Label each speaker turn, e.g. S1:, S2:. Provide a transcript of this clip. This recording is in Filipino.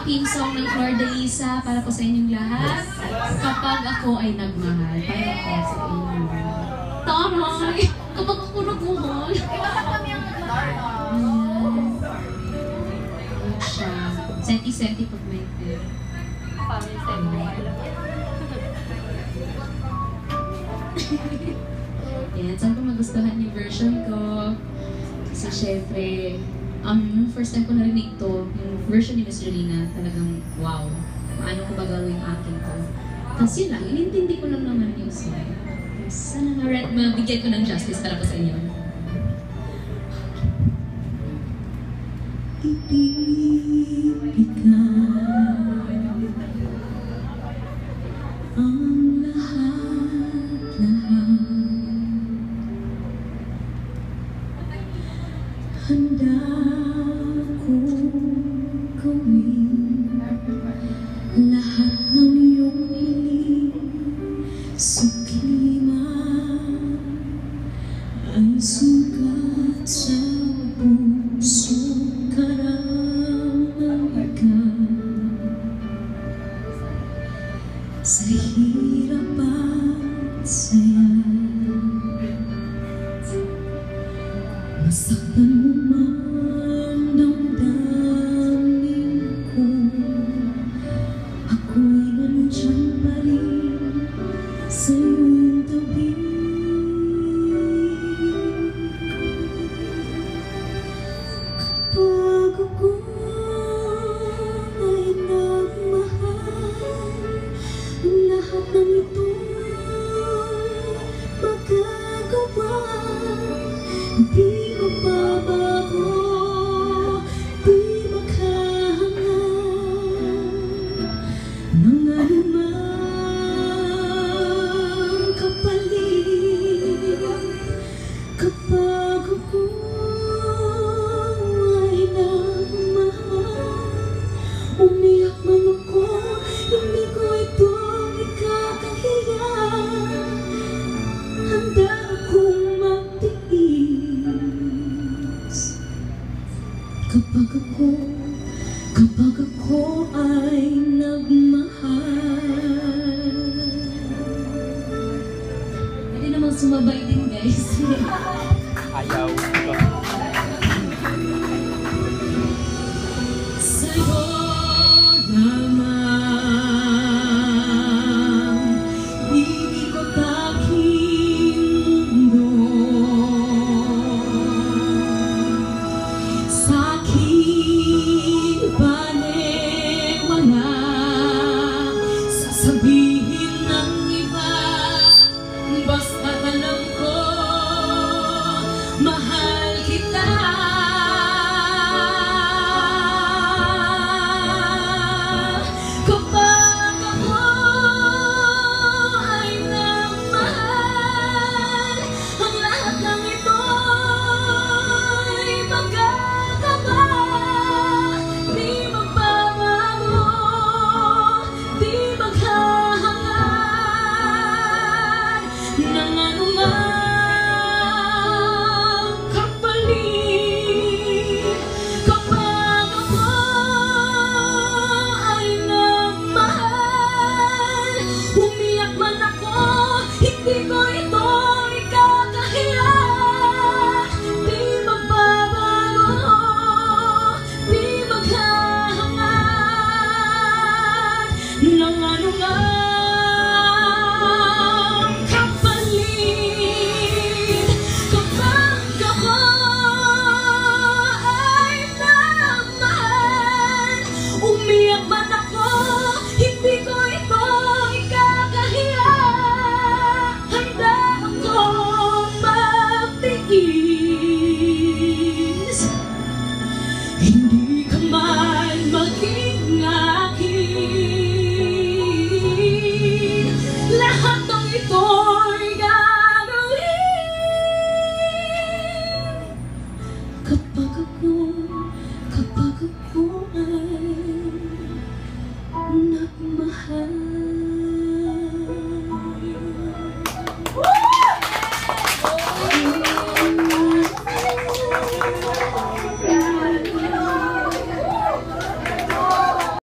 S1: theme song ng Flor de Lisa para po sa inyong lahat. Kapag ako ay nagmahal. Para po sa inyo. Taray! Kapag ako nagmahal. Siya. Senti-senti pag may pera. Yan. Saan ko magustuhan yung version ko? Kasi syempre, nung first time ko narinig to, yung version ni Miss Jolina, talagang wow. Paano ko ba gawin yung akin to? Tapos yun lang, inintindi ko lang naman yung song. Sana mabigyan ko ng justice para po sa inyo.
S2: Ibig ka ang lahat-lahat. Handa kong gawin lahat ng iyong hiling. Sukiman ay sugat sa puso. Sa hirap at saya, masaktan mo man damdamin ko, ako'y nandiyan pa rin sa iyong tabi. Kapag ako ay nagmahal, lahat ng ito magagawa. Di mababago, di makahangad ng anumang kapalit. Kapag ako ay nagmahal, umiyak man ako, hindi ko ito ikakahiya. Handa akong magtiis kapag ako ay nagmahal.
S1: Pwede namang sumabay din, guys.
S3: Ayaw.